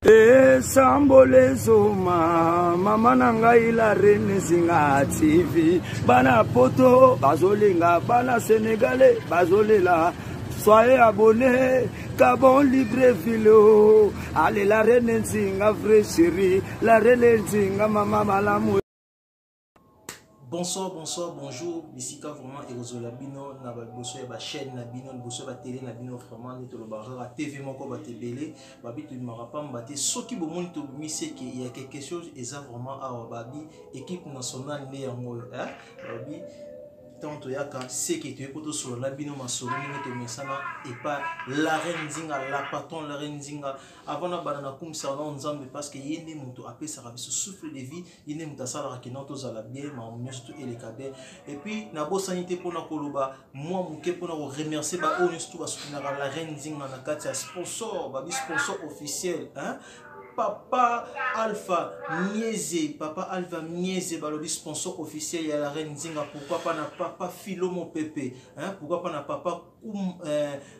Sambole zoma mama nanga ila rene zinga TV bana poto bazolinga bana sénégalais bazolela soyez abonnés Gabon libre vilo allez la rene zinga vrai chéri la rene zinga mama malamu. Bonsoir, bonjour. Bisika vraiment Erozola Bino, na bosso ya ba chaîne na Bino, bosso ba télé na Bino vraiment ni to lo barra TV moko ba tebele, ba bitu marapam ba te soki bo moni to mise que il y a quelque chose et ça vraiment à babi équipe nationale né yango babi tanto yaka c'est que tu es poto sur la Bino ma solo ni to mesana et pas la renzinga la patron la renzinga avant na banana comme ça on nzambe parce que yene muto apé ça rabi souffle de vie yene muta sala ki non to za la bien ma on tout et les cadets et puis na bo sanité pour na koloba moi muke pour na remercier ba on tout ba soutenir la renzinga na kati sponsor ba sponsor officiel hein. Papa Alpha Mieze, balobi sponsor officiel ya la reine Zinga. Pourquoi pas na papa Philo mon pépé, hein? Pourquoi pas na papa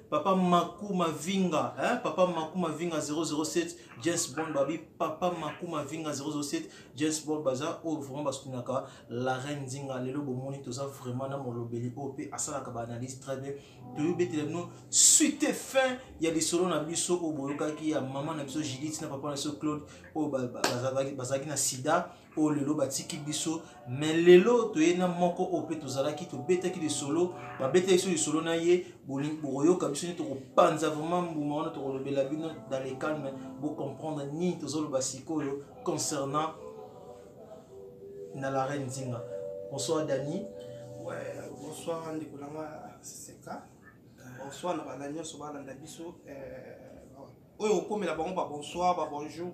papa Makuma Vinga, hein? Papa Makuma Vinga 007 James Bond babi, papa Makuma Vinga 007 James Bond baza o vraiment bastunaka la reine Zinga lelo bomoni toza vraiment na molobeli OP asala ka analyse très bien. To betele no suite fin il y a des solos na biso o boyoka ki ya maman na biso Judith na papa na Claude o bazaki na sida o lelo batiki biso mais lelo toyena moko ope tozalaki to betaki de solo ba betaki sur le solo na ye boyoka biso ni to panza vraiment mbuma wana to lobela bino dans les calmes pour comprendre ni tozolo basikoyo concernant na la reine Zinga. Bonsoir Dani. Ouais, bonsoir Ndikolanga Seka. Bonsoir na bananya sobala na biso oyo comme la bonsoir bonjour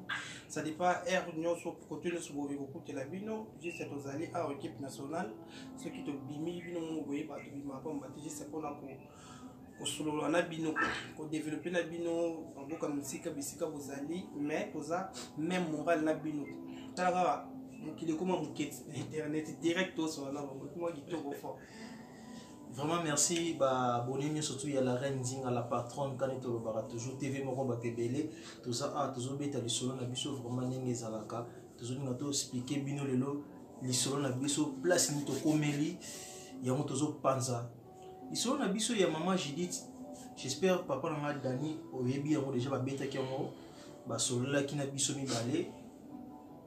ça dépend air union sur côté le sobo écouter la bino juste aux alliés à équipe nationale ceux qui te bimi bino moboye ba to bima pas mbati juste pour na ko solo na bino ko développer na bino en boka musique bisika vous alliés mais toza même moral na bino tala mukile comme mukete internet direct sur na moi qui to fort. Vraiment merci bah bonne surtout il y a la reine Zinga la patronne quand il bara toujours TV moko ba tebele tout ça toujours beta li solo na biso vraiment ndenge zalaka toujours nga to expliquer bino lelo li solo na biso place ni to komeli ya mo toujours panza li solo na biso ya maman Judith j'espère papa na Dani oyebi yango déjà ba beta ki yango ba solo la ki na biso mi balé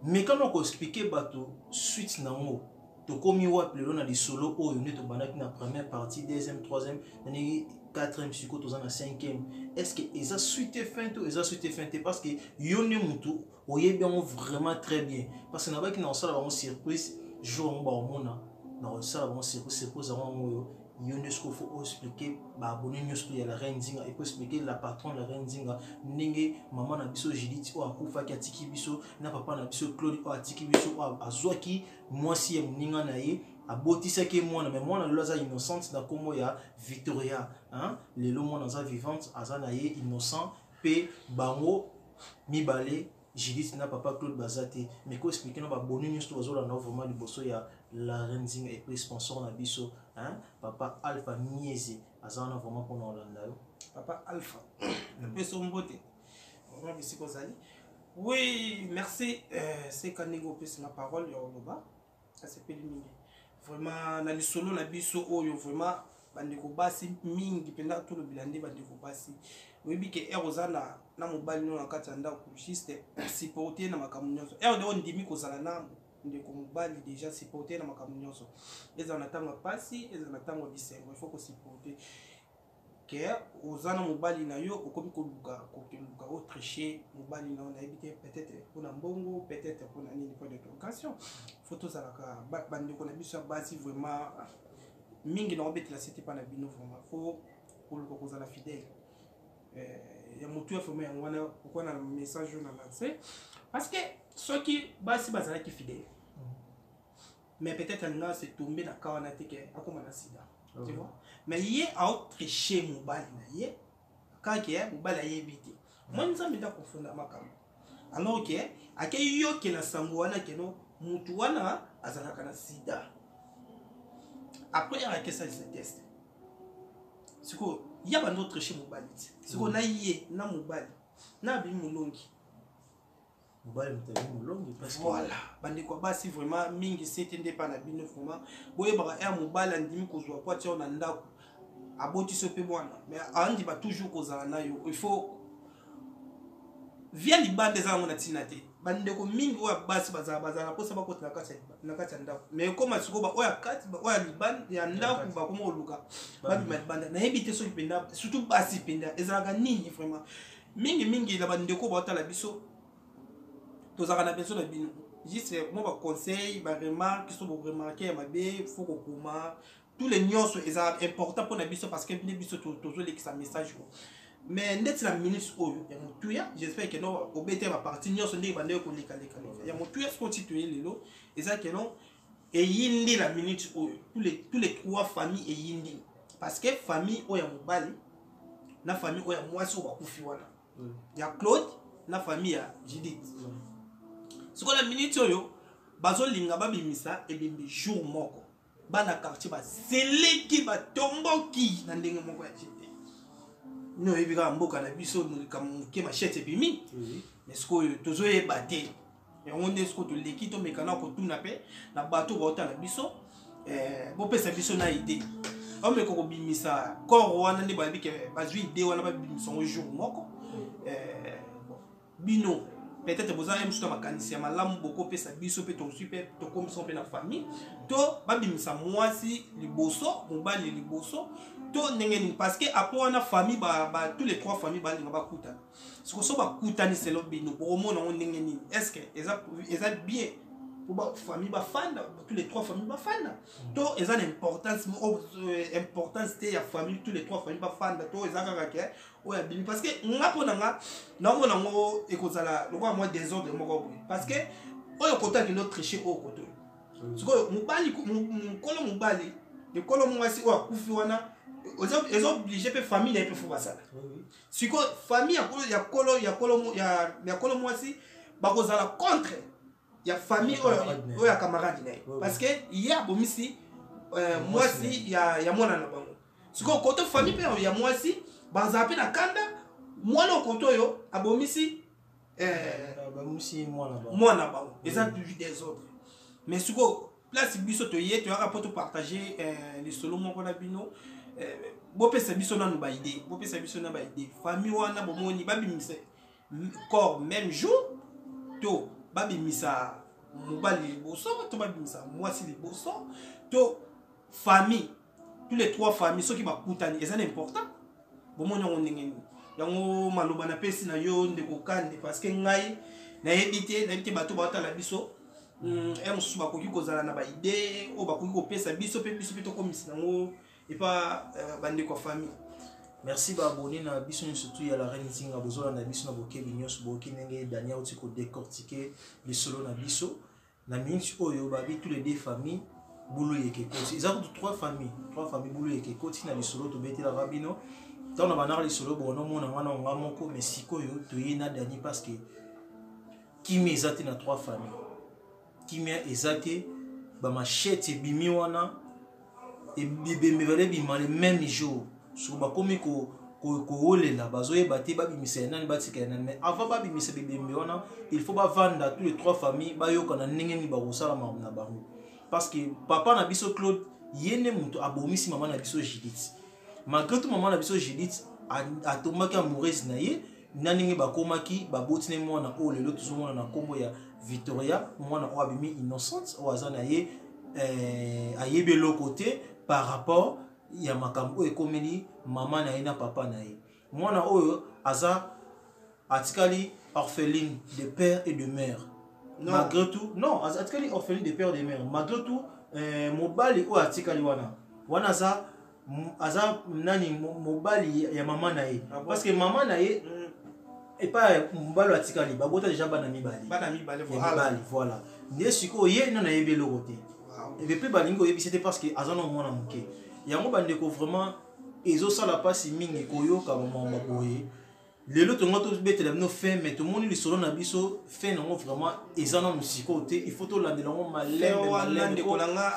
mais quand on expliquer bato suite na ngo to komi wap lelo na di solo oyo ne to bandaki na première partie deuxième troisième nani quatrième psycho to na cinquième est-ce que eza suite fin to eza suite fin te parce que yone mutu oyebi yango vraiment très bien parce que na baki na sala ba surprise jour ba omona na sala ba surprise yango yone ce qu'il faut expliquer ba abonné nyusto ya la reine Zinga et peut expliquer la patronne la reine Zinga ndenge maman na biso Judith o akufa ki atiki biso na papa na biso Claude o atiki biso o azwaki mwasi ya mninga na ye abotisa ke mwana mais mwana lelo aza innocente na komo ya Victoria hein lelo mwana aza vivante aza na ye innocent pe bango mibale Judith na papa Claude bazate mais ko expliquer na ba bonu nyusto azola na vraiment liboso ya la reine Zinga et puis sponsor na biso hein papa Alpha Mieze azana vraiment pour nous Hollande papa Alpha peu son beauté vraiment bisiko zali oui merci c'est quand nego plus ma parole yo loba ça c'est peu mingi vraiment na solo na biso oyo vraiment bandeko basi mingi penda tout le bilande bandeko basi oui que erozana na mobali no na katanda ku juste supporter na makamunyoso de on dimi ko sala na ndeko mobali déjà supporter na makamunyoso eza na tanga pasi eza na tanga bisengo il faut ko supporter que ozana mobali na yo okomi ko luka o tricher mobali na on a évité peut-être pour na mbongo peut-être pour na nini pour d'éducation photo ça la bandeko na biso basi vraiment mingi na obet la c'était pas na bino vraiment faut pour le ko la fidèle ya mutu afirmé ngwana pourquoi na message na lancé parce que ceux qui basi bazala qui fidèle mais peut-être nga c'est tombé na kawana teke akoma na sida tu vois mais yé a autre chez mobile na yé quand qui est mobile a évité moi nous avons confondre makam alors que ake yo ke na sango wana ke no mutu wana azalaka na sida après il y a que ça se teste c'est quoi il y a un autre chez mobile c'est qu'on a yé na mobile na bi mulongi mobali mutabi mulongi parce que voilà bandeko basi vraiment mingi c'était nde pa na bino vraiment boyebaka ya mobali andimi kozwa po atia na ndako aboti so pe bwana mais andi ba toujours kozala na yo il faut via libande za ngona tina te bandeko mingi oya basi bazala posa bakota na kati ya ndako mais comme asiko ba oya kati ba oya libande ya ndako ba komo luka babi libande na yebite so penda surtout basi penda ezalaka nini vraiment mingi la bandeko ba otala biso tozaka na besoin na bino juste moi ba conseil ba remarque so bo remarquer ma be faut ko kuma tous les nyonso est important pour na biso parce que biso tozo lekisa message mais ndeti la minute oyo ya mutuya j'espère que non obete ba partie nyonso ndenge bande ko leka ya mutuya ce constitué lelo eza que non et yindi la minute oyo tous les trois familles et yindi parce que famille oyo ya mobali na famille oyo ya mwasi oyo bakufi wana ya Claude na famille ya Judith ce qu'on a minute oyo bazolinga babimisa ebembe jour moko bana quartier ba seleki ba tomboki na ndenge moko ya jete no ebika mboka na biso ke machete bimi mais ce que tozo e baté et on est ce que to leki to mekana ko tuna pe na bato ba otala biso bo pesa biso na idée on me ko bimisa corps wana ndi ba bike ba zui idée wana ba bimisa un jour moko bino peut-être vous avez un makanisi malamu beaucoup pesa biso pe to super to comme son pe na famille to babimisa mwasi liboso mobali liboso to ndengeni parce que après na famille ba tous les trois familles ba linga ba kuta ce que so ba kuta ni selo bino pour mona ndengeni est-ce que eza bien pour ba famille ba fanda tous les trois familles ba fanda to eza l'importance te ya famille tous les trois familles ba fanda to eza kaka ke oya bini parce que ngapo nanga na mona ngo ekozala lokwa moi désordre moko parce que oyo kota ki no tricher au koto ce que mobali kolo mobali le kolo mwasi oya kufi wana ils ont obligé pe famille na pe fo basala ce que famille ya kolo mwasi ba kozala contre ya famille oyo ya camarade na parce que hier bomisi mwasi ya mwana na bango ce que koto famille pe ya mwasi bazape na kanda mwana okoto yo abomisi mwana bango eza toujours des autres mais suko place biso to ye to yaka poto partager les solo moko na bino bo pesa biso na ba idée bo pesa biso na ba idée famille wana bomoni babimisa corps même jour to babimisa mobali liboso to babimisa mwasi liboso to famille tous les trois familles ceux qui bakutani eza important bomona ngondengeni yango maloba na pesi na yo ndeko kande parce que ngai na ebite bato ba otala biso mususu bakoki kozala na ba idée o bakoki kopesa biso pe to komisi nango et pas bandeko famille. Merci ba abonné na biso surtout ya la reine zinga bozola na biso na bokebi nyos boki ndenge Daniel oti ko décortiquer les solo na biso na minute oyo babi tous les deux familles bulu yeke koti ils ont trois familles bulu yeke koti na les solo to beti la rabino tant na banara les solo bono mona wana nga moko mais sikoyo to yina Dani parce que kimi ezate na trois familles kimi ezate ba machete bimi wana et bimbe vale bima le même jour so ba komi ko olela bazoye bati ba bimisa nani batika nani mais avant ba bimisa bimbe wana il faut ba vendre tous les trois familles ba yokana ndenge ni ba kosala na bango parce que papa na biso Claude yene muto abomisi maman na biso Judith malgré tout maman na biso Judith a tombaki amoureuse na ye naningi bakomaki babotine mwana o lelo tuzomona na kombo ya Victoria mwana o abimi innocente o azana ye ayebelo côté par rapport ya makambo ekomeli maman na ye na papa na ye mwana oyo aza atikali orpheline de père et de mère non. Malgré tout non atikali orpheline de père et de mère malgré tout mobali oyo atikali wana aza nani mobali ya maman na ye parce que maman na ye et pas mobali atikali babota déjà bana mibali voilà nde siko ye nana yebelo côté et puis balingo yebi c'était parce que azana mwana muke yango bandeko vraiment ezo sala pasi mingi koyoka mama boye lelo tonga to betela no fait mais tout monde li solo na biso fait non vraiment ezana musiko te il faut to landela ngo malembe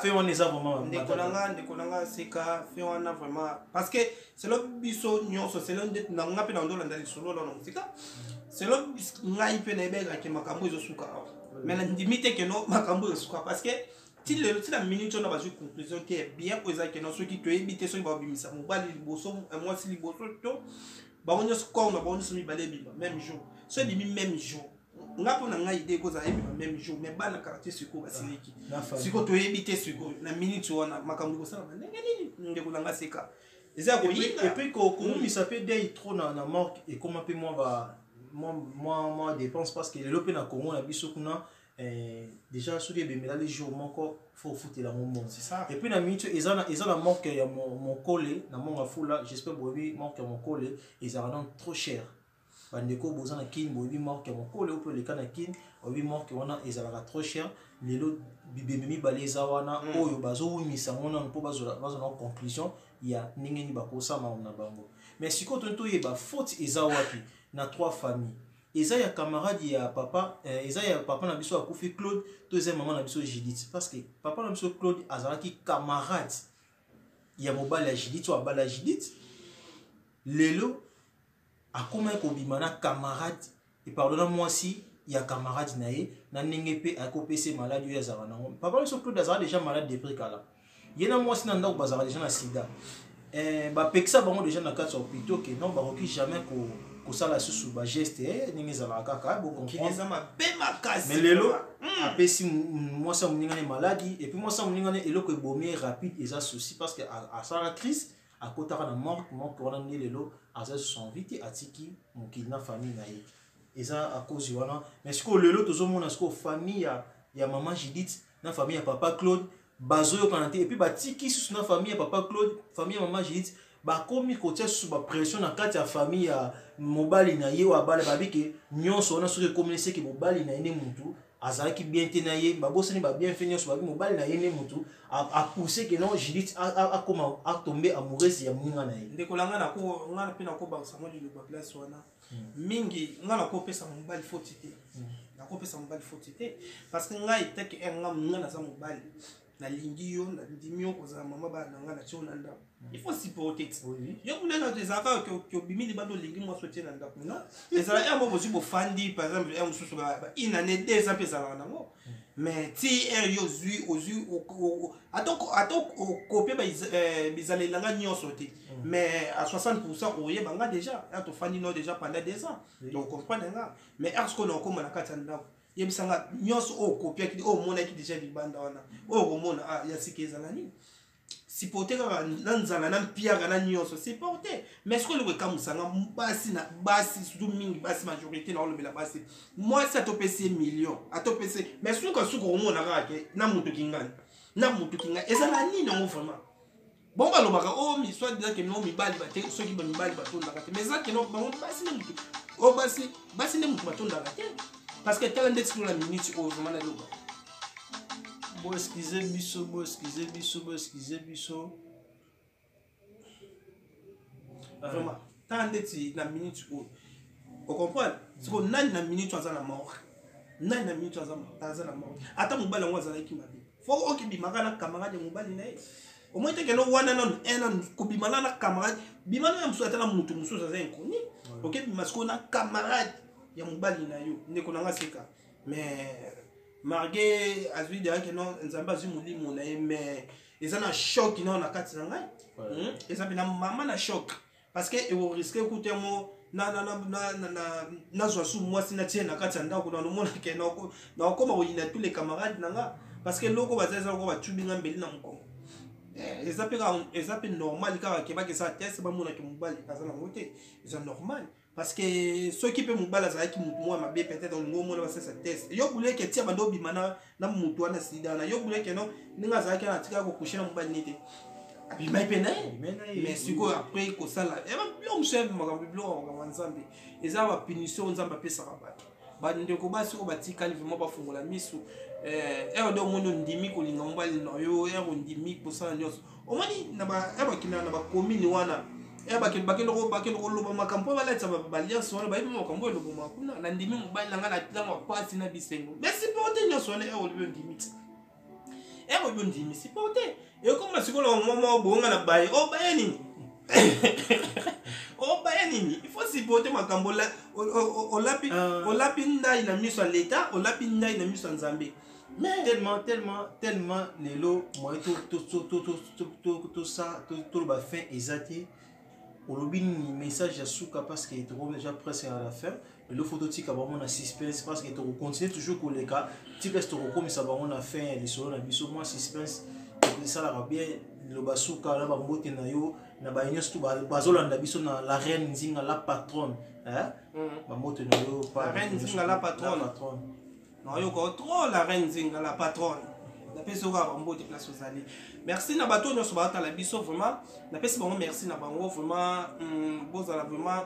fait on est vraiment ndekolanga seka fait on a vraiment parce que c'est le biso nyonso c'est l'un de nanga pe na ndo landela solo na musika selon ngai pe na bega ke makambo ezo suka mais na ndimite ke no makambo ezo suka parce que ti la minute on a pas eu conclusion qui est bien posé que non ceux qui te éviter ceux qui va bimisa mobali liboso moi si liboso to ba on se ko na ba on se mi balé bima même jour ceux bimi même jour ngapo na ngai idée ko za bima même jour mais ba na caractère siko basiliki siko to éviter siko na minute on makambo ko sala ndenge nini ndeko na ngaseka et puis comment il s'appelle day trop na mort et comment peut moi dépense parce que le na Congo na biso kuna déjà sur les bemela les jours moko faut foutre la moment c'est ça et puis na minute ils ont la mort que mon collé na mon afula j'espère bobi mort que mon collé ils ont trop cher bandeko bozana kin bobi mort que mon collé ou peut les kana kin bobi mort que wana ils ont trop cher les lots bibemi baleza wana oyo bazo wimisa ngona mpo bazo na conclusion il y a ningeni bakosa ma na bango mais si quand on yeba faute eza wapi na trois familles eza ya camarade ya papa eza ya papa na biso akufi Claude deuxième maman na biso Judith parce que papa na biso Claude azalaki camarade ya mobali ya Judith ou abala Judith lelo akoma ko bimana camarade et pardonne-moi si ya camarade nae na nengepe akopese maladie ya zara nango papa na biso Claude azala déjà malade depuis kala yena moi si na ndako bazala déjà na sida ba peksa bango déjà na kati hôpital que non ba roki jamais ko sala susu ba geste ningi zala kaka bo comprendre mais lelo apesi moi ça muningane maladie et puis moi ça muningane eloko ebomi rapide eza souci parce que à sala crise à kotaka na mort ko na ni lelo aza son vite atiki mokili na famille na ye eza à cause wana mais ce que lelo tozo mona ce que famille ya maman Judith na famille ya papa Claude bazoyo kanate et puis batiki sous na famille ya papa Claude famille ya maman Judith ba komi kotia sous ba pression na kati ya famille ya mobali na ye wa bala babike nyonso na soki communiquer que mobali na ene mutu azalaki bien te na ye ba bosani ba bien fait nyonso ba mobali na ye ne mutu a pousser que non Judith a comment a tomber amoureuse ya muninga na ye ndeko langa na ko ngana pe na ko ba samo di ba place wana mingi ngana ko pesa mobali faute na ko pesa mobali faute parce que ngai teke ngana za mobali na lingi yo na ndimio ko za mama ba na ngana tshona nda il faut s'y porter yo kuna des affaires que bimili bando lingi moi souhaiter na nda non les ala ya mo bosi bo fandi par exemple un mususu ba une année deux ans pesa na ngo mais ti yo zui atok copier ba bizale langa nyonso te mais à 60% oye banga déjà ya to fandi no déjà pendant 2 ans donc comprendre nga mais est-ce qu'on a comme na katanda yebisanga nyonso o kopia ki o mona ki déjà libanda wana o mona ya sikeza nani sipote ka nanzala na mpia na nyonso sipote mais ce que le kamusanga basi surtout mingi basi majorité na olobela basi moi ça to pese million atopese mais suka mona ka ke na mutu kingani ezala nini ngo vraiment bon balobaka o mi soit dire que non mi bali ba te soki ba mi bali ba tonda ka te mais ça que non ba basi ne mutu o basi ne mutu ba tonda ka te parce que tel index pour la minute au moment là bon excusez biso vraiment tant index la minute au comprendre c'est qu'on a une minute à la mort na minute à la mort ata mobali ngo azala ki mabe faut oki bimaka na camarade mobali na au moins que no wana non un ko bimana na camarade bimana ya msuata na mutu mususu za nkoni OK bimasko na camarade ya mobali na yo ndeko nanga seka mais margué azui de que non nzamba zu mulimo na mais eza na choc non na kati na ngai eza bina mama na choc parce que e risque écouter mo na zo sous moi sina tie na kati nda ko na mona ke na ko ma yina tous les camarades nanga parce que loko bazaza ko ba tubinga mbeli na mkongo eza pe normal ka ke ba ke sa test ba mona ke mobali azana ngote eza normal parce que ceux qui peuvent mobala za ki moi ma peut-être on ngo mona ça test yo bule ke tia bando bimana na mutu wana sida na yo bule ke no ninga za ki na tika ko kushina mobali nite abi mai pena mais siko après ko sala e ba blo msem makambo blo ngwa nzambe eza ba punition nzamba pesa rabata ba ndeko basi ko batika livement ba fungola misu ndo mondo ndimi ko linga mobali no yo ndimi ko sala nyos o mani na ba kina na ba commune wana bakelo loba makambo baletsa baliance wana bayibi makambo lobo makuna na ndimi mobali nanga na tlanga pasi na bisengo mais sipote nyonso wana olebe ndimi olebe ndimi sipote comme na sikola mama bonga na baye o baye nini Oh baya nini il faut supporter makambo la olapi ndai na miso à l'état olapi ndai na miso nzambe mais tellement lelo moi tout ça tout le fin exact olobi ni message ya suka parce que tu déjà presque à la fin le photo tika ba mon suspense parce que tu continuer toujours koleka tika tu comme ça ba on a fin les solo na biso moi suspense ça la bien le basuka na ba mbote na yo na ba nyos tu bazolanda biso na la reine nzinga la patronne hein ba mbote na yo la reine nzinga la patronne non yo ko trop la reine nzinga la patronne na peso ka ba mbote place ozali merci na bato nyos ba ta la biso vraiment na pesi bango merci na bango vraiment bozala vraiment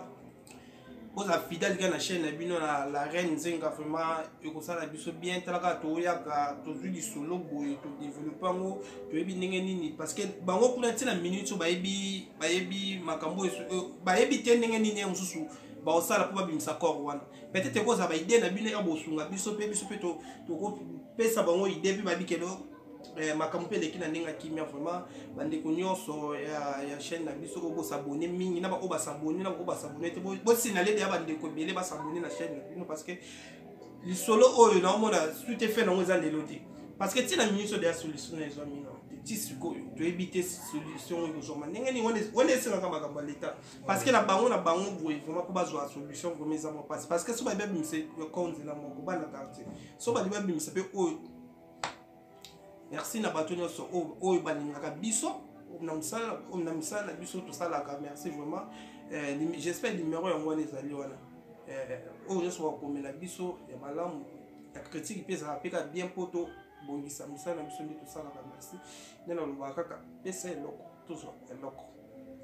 bozala fidèle ga na chaîne na bino la reine nzinga vraiment ekosala biso bien talaka toyaka tozwi lisolo boye to développer ngo toyebi ndenge nini parce que bango kuna tina minute bayebi makambo bayebi te ndenge nini mosusu baosala po babimisa corps wana peut-être koza ba idée na bino ya bosunga biso pe tokopesa bango idée pe babikelo makambo pe leki na ndenge kimia vraiment bandeko nyonso ya chaîne na biso ko s'abonner mingi na ba oba s'abonner na ko s'abonner te bo signaler ya bandeko belé ba s'abonner na chaîne na bino parce que le solo oyo na mona tout est fait na ngoza lelo te parce que tina minute de la solution na zo mino ti siko to éviter solution yo zo ndenge ni on est sur makambo ya l'état parce que na bango boye vraiment ko bazwa solution vraiment za mo passe parce que so ba bim se konzi la moko ba na quartier so ba bim se pe oyo merci na bato nyonso oyo balingaka biso na misala biso tosalaka merci vraiment j'espère numéro yango wana ezali wana oyo nyonso bakomela biso ya malamu ya critique mpe ezala mpeka bien mpo tobongisa misala na biso nde tosalaka merci nde nalobaka kaka pesa eloko tozwa eloko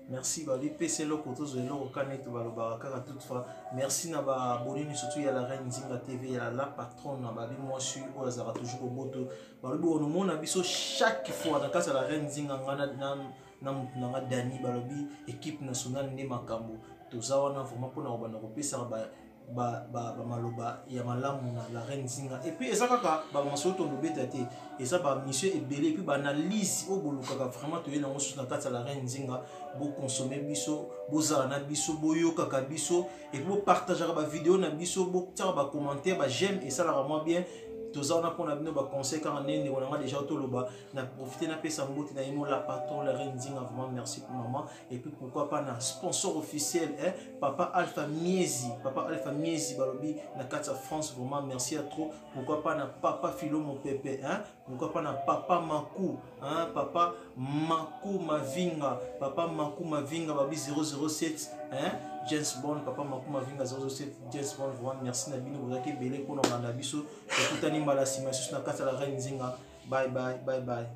merci babi pese loko tozo eloko kane to balobaka kaka toutefois merci na ba bonini surtout ya la reine Nzinga TV ya la patronne na babi moi sur ozara toujours au boto balobi ono mona biso chaque fois na kasa la reine Nzinga ngana na Dani balobi équipe nationale ne makambo toza wana vraiment pona obana ko pesa ba maloba ya malamu na la reine Nzinga et puis eza kaka ba masoto lobeta te eza ba monsieur ebele et puis ba analyse o bolukaka vraiment to yena ngosu na kata la reine Nzinga bo consommer biso bo zala na biso bo yokaka biso et puis bo partager ba vidéo na biso bo tira ba commentaire ba j'aime et ça la vraiment bien toza on a pour bino ba conseil car nene on a déjà to loba na profiter na pesa mbote na ino la patron la reine Nzinga vraiment merci pour maman et puis pourquoi pas na sponsor officiel papa Alpha Miezi balobi na kata France vraiment merci à trop pourquoi pas na papa Philo mon pépé pourquoi pas na papa Makou papa Makou Mavinga babi 007 James Bond papa Makou Mavinga 007 James Bond vraiment merci na bino bozaki belé pour na biso ekutani mbala sima susu na kata la reine Nzinga bye bye